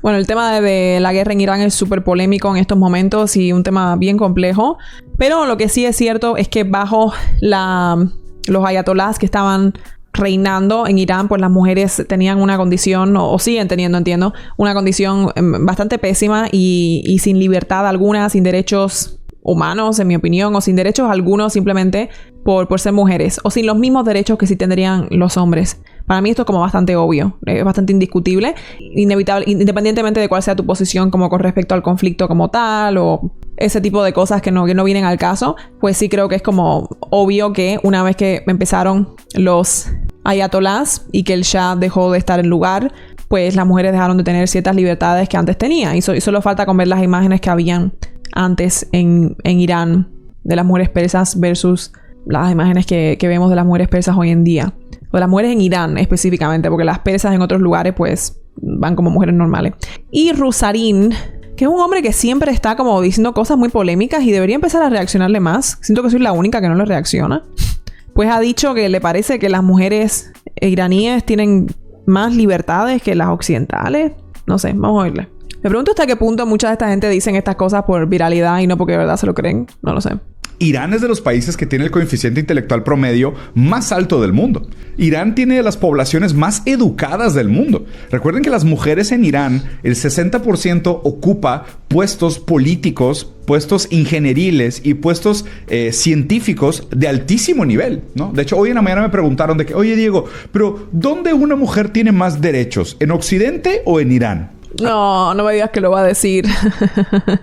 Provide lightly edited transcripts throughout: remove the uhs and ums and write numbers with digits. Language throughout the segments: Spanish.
Bueno, el tema de la guerra en Irán es súper polémico en estos momentos y un tema bien complejo. Pero lo que sí es cierto es que bajo los ayatolás que estaban reinando en Irán, pues las mujeres tenían una condición, o siguen teniendo, entiendo, una condición bastante pésima y sin libertad alguna, sin derechos humanos, en mi opinión, o sin derechos algunos simplemente por ser mujeres, o sin los mismos derechos que sí tendrían los hombres. Para mí esto es como bastante obvio, es bastante indiscutible, inevitable, independientemente de cuál sea tu posición como con respecto al conflicto como tal, o ese tipo de cosas que no vienen al caso, pues sí creo que es como obvio que una vez que empezaron los ayatolás y que el Shah dejó de estar en lugar, pues las mujeres dejaron de tener ciertas libertades que antes tenían. Y solo falta con ver las imágenes que habían antes en Irán de las mujeres persas versus las imágenes que vemos de las mujeres persas hoy en día. O de las mujeres en Irán específicamente, porque las persas en otros lugares pues van como mujeres normales. Y Rusarín, que es un hombre que siempre está como diciendo cosas muy polémicas y debería empezar a reaccionarle más. Siento que soy la única que no le reacciona. Pues ha dicho que le parece que las mujeres iraníes tienen más libertades que las occidentales. No sé, vamos a oírle. Me pregunto hasta qué punto mucha de esta gente dicen estas cosas por viralidad y no porque de verdad se lo creen. No lo sé. Irán es de los países que tiene el coeficiente intelectual promedio más alto del mundo. Irán tiene de las poblaciones más educadas del mundo. Recuerden que las mujeres en Irán, el 60% ocupa puestos políticos, puestos ingenieriles y puestos científicos de altísimo nivel, ¿no? De hecho, hoy en la mañana me preguntaron de que, oye, Diego, pero ¿dónde una mujer tiene más derechos? ¿En Occidente o en Irán? No me digas que lo va a decir.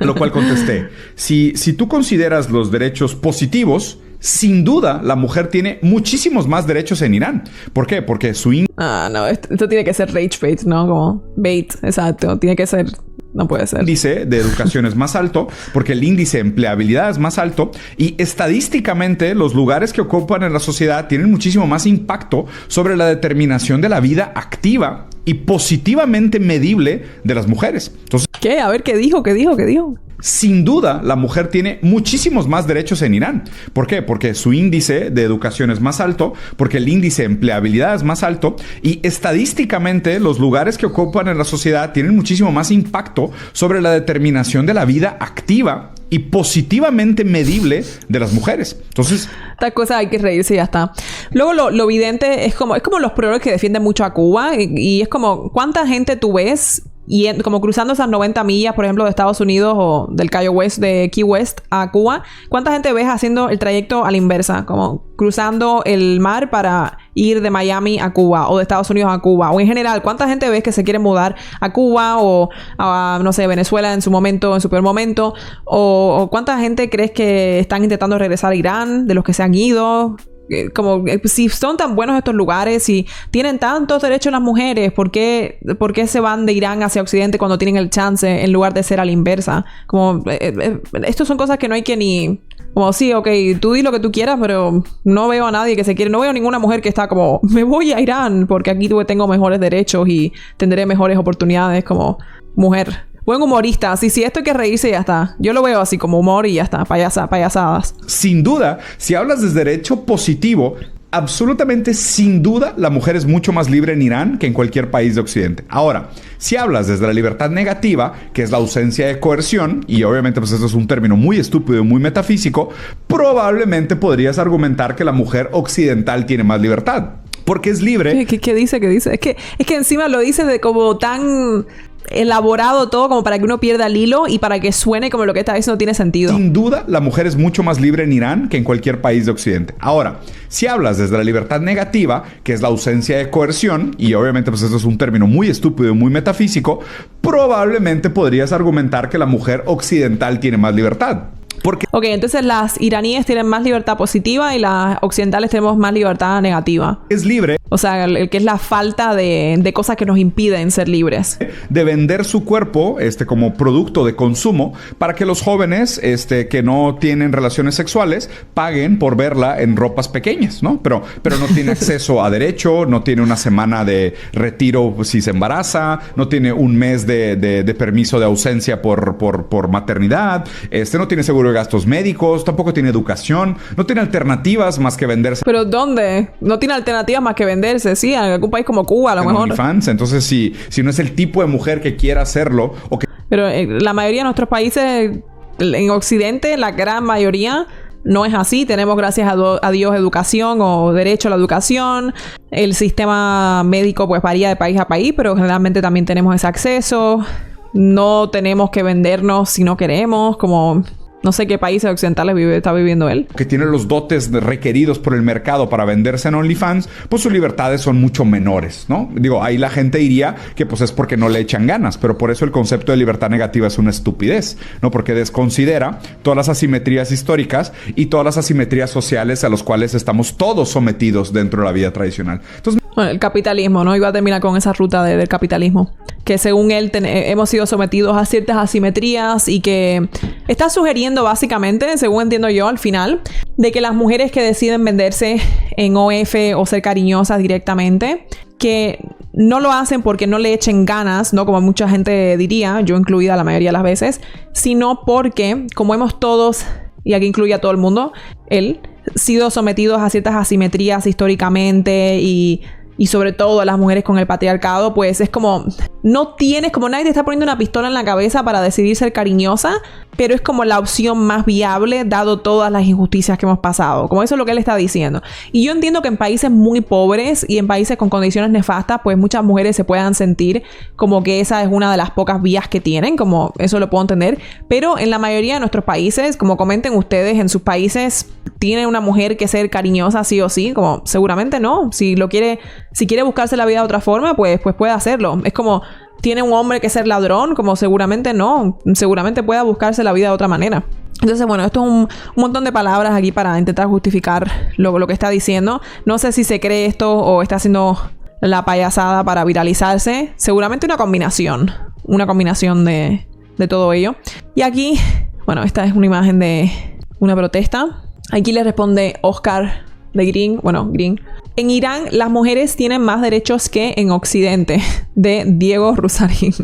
Lo cual contesté, si tú consideras los derechos positivos, sin duda la mujer tiene muchísimos más derechos en Irán. ¿Por qué? Porque su no, esto tiene que ser rage bait, ¿no? Como bait, exacto. Tiene que ser... No puede ser. Índice de educación es más alto, porque el índice de empleabilidad es más alto y estadísticamente los lugares que ocupan en la sociedad tienen muchísimo más impacto sobre la determinación de la vida activa y positivamente medible de las mujeres. Entonces, ¿qué? A ver, ¿qué dijo? Sin duda, la mujer tiene muchísimos más derechos en Irán. ¿Por qué? Porque su índice de educación es más alto, porque el índice de empleabilidad es más alto y estadísticamente los lugares que ocupan en la sociedad tienen muchísimo más impacto sobre la determinación de la vida activa y positivamente medible de las mujeres. Entonces, esta cosa hay que reírse y ya está. Luego lo evidente es como los progres que defienden mucho a Cuba y es como ¿cuánta gente tú ves? Y como cruzando esas 90 millas, por ejemplo, de Estados Unidos o del Cayo West, de Key West a Cuba, ¿cuánta gente ves haciendo el trayecto a la inversa? Como cruzando el mar para ir de Miami a Cuba o de Estados Unidos a Cuba. O en general, ¿cuánta gente ves que se quiere mudar a Cuba o a, no sé, Venezuela en su peor momento? O ¿cuánta gente crees que están intentando regresar a Irán de los que se han ido? Como si son tan buenos estos lugares, si tienen tantos derechos las mujeres, ¿por qué se van de Irán hacia Occidente cuando tienen el chance en lugar de ser a la inversa? Como estos son cosas que no hay que ni... Como sí, ok, tú di lo que tú quieras, pero no veo a nadie que se quiere... No veo a ninguna mujer que está como... Me voy a Irán porque aquí tengo mejores derechos y tendré mejores oportunidades como mujer. Buen humorista. Sí, esto hay que reírse y ya está. Yo lo veo así como humor y ya está. Payasadas. Sin duda, si hablas de derecho positivo, absolutamente sin duda la mujer es mucho más libre en Irán que en cualquier país de Occidente. Ahora, si hablas desde la libertad negativa, que es la ausencia de coerción, y obviamente pues esto es un término muy estúpido y muy metafísico, probablemente podrías argumentar que la mujer occidental tiene más libertad. Porque es libre. ¿Qué dice? Es que encima lo dice de como tan... elaborado todo como para que uno pierda el hilo y para que suene como lo que está diciendo tiene sentido. Sin duda, la mujer es mucho más libre en Irán que en cualquier país de Occidente. Ahora, si hablas desde la libertad negativa, que es la ausencia de coerción, y obviamente pues esto es un término muy estúpido y muy metafísico, probablemente podrías argumentar que la mujer occidental tiene más libertad. Porque... Ok, entonces las iraníes tienen más libertad positiva y las occidentales tenemos más libertad negativa. Es libre. O sea, el que es la falta de cosas que nos impiden ser libres. De vender su cuerpo como producto de consumo para que los jóvenes que no tienen relaciones sexuales paguen por verla en ropas pequeñas, ¿no? Pero no tiene acceso a derecho, no tiene una semana de retiro si se embaraza, no tiene un mes de permiso de ausencia por maternidad, no tiene seguro de gastos médicos, tampoco tiene educación, no tiene alternativas más que venderse. ¿Pero dónde? No tiene alternativas más que venderse, sí, en algún país como Cuba a lo mejor. OnlyFans. Entonces, si no es el tipo de mujer que quiera hacerlo o que... Pero la mayoría de nuestros países, en Occidente, la gran mayoría... No es así. Tenemos, gracias a Dios, educación o derecho a la educación. El sistema médico pues varía de país a país, pero generalmente también tenemos ese acceso. No tenemos que vendernos si no queremos, como... No sé qué países occidentales está viviendo él. Que tiene los dotes requeridos por el mercado para venderse en OnlyFans, pues sus libertades son mucho menores, ¿no? Digo, ahí la gente diría que pues es porque no le echan ganas, pero por eso el concepto de libertad negativa es una estupidez, ¿no? Porque desconsidera todas las asimetrías históricas y todas las asimetrías sociales a las cuales estamos todos sometidos dentro de la vida tradicional. Entonces, bueno, el capitalismo, ¿no? Iba a terminar con esa ruta del capitalismo. Que según él hemos sido sometidos a ciertas asimetrías y que está sugiriendo básicamente, según entiendo yo al final, de que las mujeres que deciden venderse en OF o ser cariñosas directamente, que no lo hacen porque no le echen ganas, ¿no? Como mucha gente diría, yo incluida la mayoría de las veces, sino porque, como hemos todos, y aquí incluye a todo el mundo, él, sido sometidos a ciertas asimetrías históricamente y sobre todo a las mujeres con el patriarcado, pues es como... No tienes... Como nadie te está poniendo una pistola en la cabeza para decidir ser cariñosa, pero es como la opción más viable dado todas las injusticias que hemos pasado. Como eso es lo que él está diciendo. Y yo entiendo que en países muy pobres y en países con condiciones nefastas, pues muchas mujeres se puedan sentir como que esa es una de las pocas vías que tienen, como eso lo puedo entender. Pero en la mayoría de nuestros países, como comenten ustedes, en sus países, ¿tiene una mujer que ser cariñosa sí o sí? Como seguramente no. Si quiere buscarse la vida de otra forma, pues puede hacerlo. Es como... ¿Tiene un hombre que ser ladrón? Como seguramente no. Seguramente pueda buscarse la vida de otra manera. Entonces, bueno, esto es un montón de palabras aquí para intentar justificar lo que está diciendo. No sé si se cree esto o está haciendo la payasada para viralizarse. Seguramente una combinación. Una combinación de todo ello. Y aquí, bueno, esta es una imagen de una protesta. Aquí le responde Oscar de Green. Bueno, Green. En Irán, las mujeres tienen más derechos que en Occidente, de Diego Rusarín.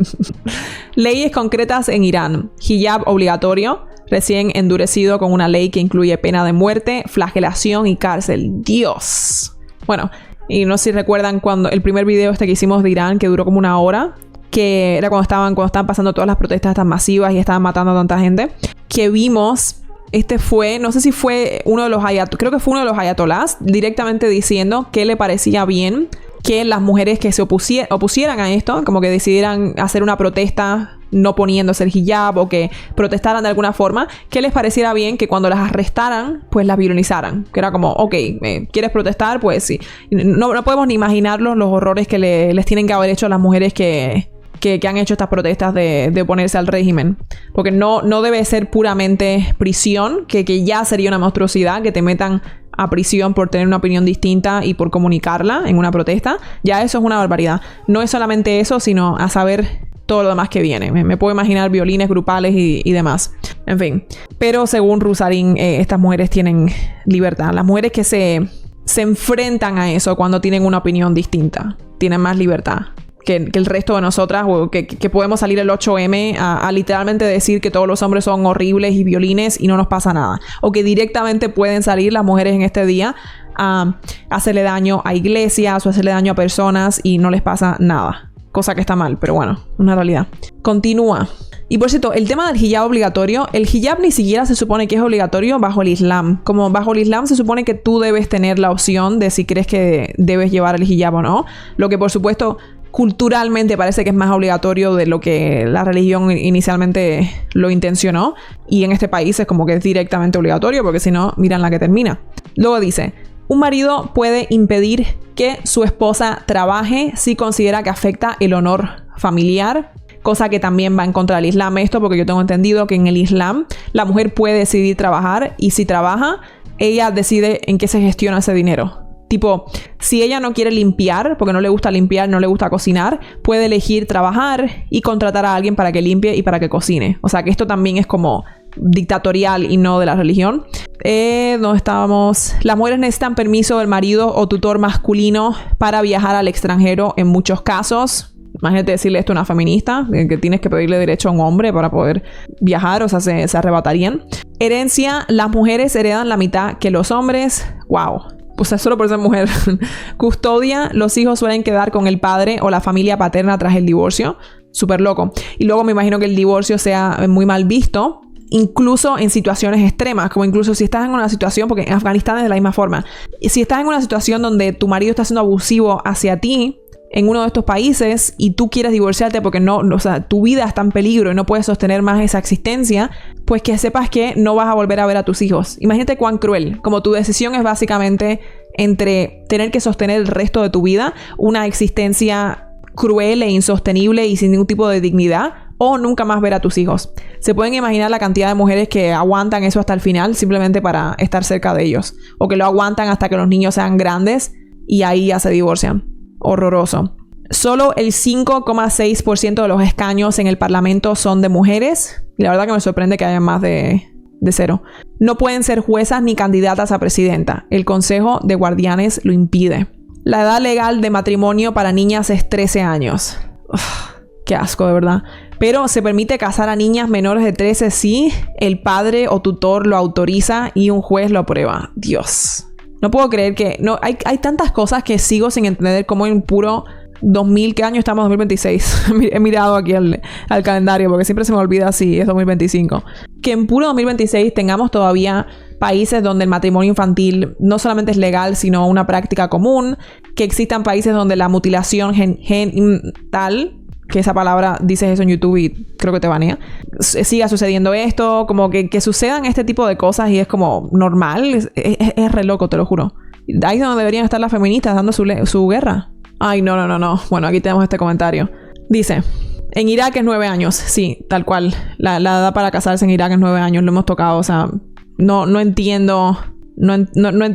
Leyes concretas en Irán. Hijab obligatorio, recién endurecido con una ley que incluye pena de muerte, flagelación y cárcel. ¡Dios! Bueno, y no sé si recuerdan cuando el primer video que hicimos de Irán, que duró como 1 hora, que era cuando estaban pasando todas las protestas tan masivas y estaban matando a tanta gente, que vimos... no sé si fue uno de los creo que fue uno de los ayatolás directamente diciendo que le parecía bien que las mujeres que se opusieran a esto, como que decidieran hacer una protesta no poniéndose el hijab o que protestaran de alguna forma, que les pareciera bien que cuando las arrestaran, pues las violinizaran. Que era como, ok, ¿quieres protestar? Pues sí. No podemos ni imaginarlos los horrores que les tienen que haber hecho a las mujeres que han hecho estas protestas de oponerse al régimen. Porque no debe ser puramente prisión, que ya sería una monstruosidad que te metan a prisión por tener una opinión distinta y por comunicarla en una protesta. Ya eso es una barbaridad. No es solamente eso, sino a saber todo lo demás que viene. Me puedo imaginar violines grupales y demás. En fin. Pero según Rusarín, estas mujeres tienen libertad. Las mujeres que se enfrentan a eso cuando tienen una opinión distinta tienen más libertad que el resto de nosotras, o que podemos salir el 8M a literalmente decir que todos los hombres son horribles y violines y no nos pasa nada. O que directamente pueden salir las mujeres en este día a hacerle daño a iglesias o hacerle daño a personas y no les pasa nada. Cosa que está mal, pero bueno, una realidad. Continúa. Y por cierto, el tema del hijab obligatorio, el hijab ni siquiera se supone que es obligatorio bajo el Islam. Como bajo el Islam se supone que tú debes tener la opción de si crees que debes llevar el hijab o no. Lo que por supuesto culturalmente parece que es más obligatorio de lo que la religión inicialmente lo intencionó. Y en este país es como que es directamente obligatorio, porque si no, miran la que termina. Luego dice, un marido puede impedir que su esposa trabaje si considera que afecta el honor familiar, cosa que también va en contra del Islam esto, porque yo tengo entendido que en el Islam la mujer puede decidir trabajar y si trabaja, ella decide en qué se gestiona ese dinero. Tipo, si ella no quiere limpiar, porque no le gusta limpiar, no le gusta cocinar, puede elegir trabajar y contratar a alguien para que limpie y para que cocine. O sea, que esto también es como dictatorial y no de la religión. ¿Dónde estábamos? Las mujeres necesitan permiso del marido o tutor masculino para viajar al extranjero en muchos casos. Imagínate decirle esto a una feminista, que tienes que pedirle derecho a un hombre para poder viajar, o sea, se arrebatarían. Herencia, las mujeres heredan la mitad que los hombres. ¡Wow! O sea, solo por ser mujer. Custodia, los hijos suelen quedar con el padre o la familia paterna tras el divorcio. Súper loco. Y luego me imagino que el divorcio sea muy mal visto, incluso en situaciones extremas, como incluso si estás en una situación, porque en Afganistán es de la misma forma, si estás en una situación donde tu marido está siendo abusivo hacia ti en uno de estos países y tú quieres divorciarte porque o sea, tu vida está en peligro y no puedes sostener más esa existencia, pues que sepas que no vas a volver a ver a tus hijos. Imagínate cuán cruel, como tu decisión es básicamente entre tener que sostener el resto de tu vida una existencia cruel e insostenible y sin ningún tipo de dignidad, o nunca más ver a tus hijos. Se pueden imaginar la cantidad de mujeres que aguantan eso hasta el final simplemente para estar cerca de ellos, o que lo aguantan hasta que los niños sean grandes y ahí ya se divorcian. Horroroso. Solo el 5,6% de los escaños en el parlamento son de mujeres. Y la verdad que me sorprende que haya más de cero. No pueden ser juezas ni candidatas a presidenta. El Consejo de Guardianes lo impide. La edad legal de matrimonio para niñas es 13 años. Uf, qué asco, de verdad. Pero se permite casar a niñas menores de 13 si el padre o tutor lo autoriza y un juez lo aprueba. Dios. No puedo creer que... no hay tantas cosas que sigo sin entender cómo en puro 2000... ¿Qué año estamos? 2026. He mirado aquí al calendario porque siempre se me olvida si es 2025. Que en puro 2026 tengamos todavía países donde el matrimonio infantil no solamente es legal, sino una práctica común. Que existan países donde la mutilación genital... que esa palabra, dices eso en YouTube y creo que te banea, siga sucediendo esto, como que sucedan este tipo de cosas y es como normal, es re loco, te lo juro. Ahí es donde deberían estar las feministas dando su guerra. Ay, no. Bueno, aquí tenemos este comentario. Dice, en Irak es 9 años. Sí, tal cual. La edad para casarse en Irak es 9 años, lo hemos tocado, o sea, no entiendo...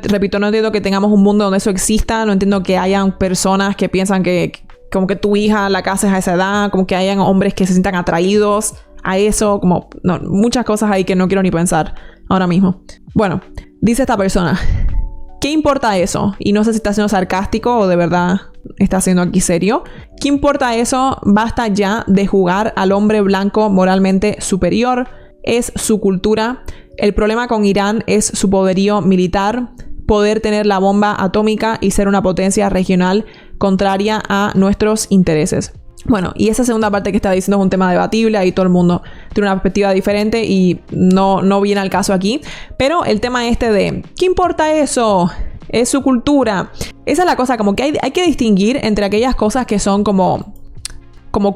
repito, no entiendo que tengamos un mundo donde eso exista, no entiendo que hayan personas que piensan que como que tu hija la cases a esa edad, como que hayan hombres que se sientan atraídos a eso, como no, muchas cosas ahí que no quiero ni pensar ahora mismo. Bueno, dice esta persona, ¿qué importa eso? Y no sé si está siendo sarcástico o de verdad está siendo aquí serio. ¿Qué importa eso? Basta ya de jugar al hombre blanco moralmente superior. Es su cultura. El problema con Irán es su poderío militar, poder tener la bomba atómica y ser una potencia regional contraria a nuestros intereses. Bueno, y esa segunda parte que está diciendo es un tema debatible, ahí todo el mundo tiene una perspectiva diferente y no viene al caso aquí. Pero el tema este de ¿qué importa eso? Es su cultura. Esa es la cosa, como que hay que distinguir entre aquellas cosas que son como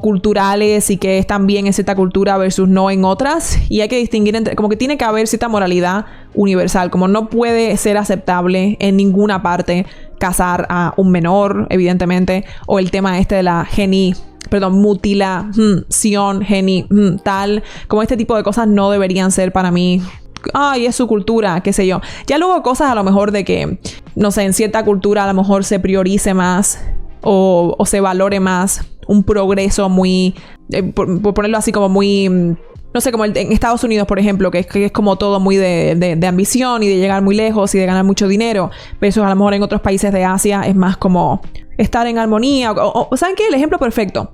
culturales y que están bien en cierta cultura versus no en otras. Y hay que distinguir entre... como que tiene que haber cierta moralidad universal. Como no puede ser aceptable en ninguna parte casar a un menor, evidentemente. O el tema este de la mutilación genital. Como este tipo de cosas no deberían ser para mí... ay, es su cultura, qué sé yo. Ya luego cosas a lo mejor de que, no sé, en cierta cultura a lo mejor se priorice más o se valore más un progreso muy, por ponerlo así, como muy, no sé, como en Estados Unidos, por ejemplo, que es como todo muy de ambición y de llegar muy lejos y de ganar mucho dinero. Pero eso a lo mejor en otros países de Asia es más como estar en armonía. O ¿saben qué? El ejemplo perfecto.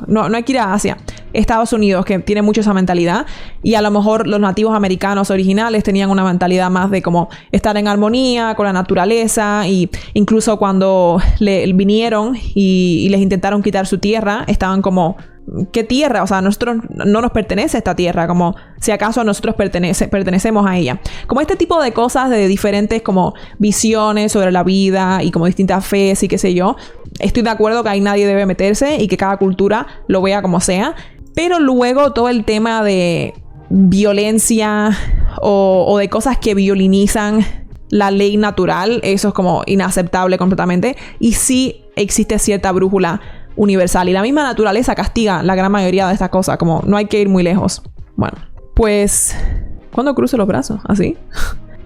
No hay que ir a Asia. Estados Unidos, que tiene mucho esa mentalidad. Y a lo mejor los nativos americanos originales tenían una mentalidad más de como estar en armonía con la naturaleza. Y incluso cuando vinieron y les intentaron quitar su tierra, estaban como... ¿qué tierra? O sea, a nosotros no nos pertenece esta tierra, como si acaso nosotros pertenecemos a ella. Como este tipo de cosas de diferentes como visiones sobre la vida y como distintas fees y qué sé yo. Estoy de acuerdo que ahí nadie debe meterse y que cada cultura lo vea como sea. Pero luego todo el tema de violencia o de cosas que violinizan la ley natural, eso es como inaceptable completamente. Y sí existe cierta brújula universal. Y la misma naturaleza castiga la gran mayoría de estas cosas. Como no hay que ir muy lejos. Bueno, pues... ¿cuándo cruzo los brazos? ¿Así?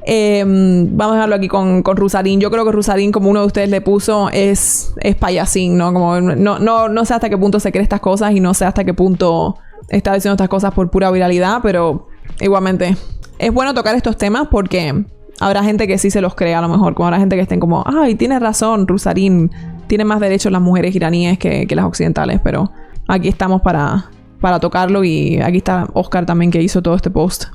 Vamos a dejarlo aquí con Rusarín. Yo creo que Rusarín, como uno de ustedes le puso, es payasín, ¿no? Como no sé hasta qué punto se cree estas cosas y no sé hasta qué punto está diciendo estas cosas por pura viralidad, pero igualmente es bueno tocar estos temas porque habrá gente que sí se los cree a lo mejor, como habrá gente que estén como, ay, tienes razón, Rusarín, tienen más derechos las mujeres iraníes que las occidentales, pero aquí estamos para tocarlo y aquí está Oscar también que hizo todo este post.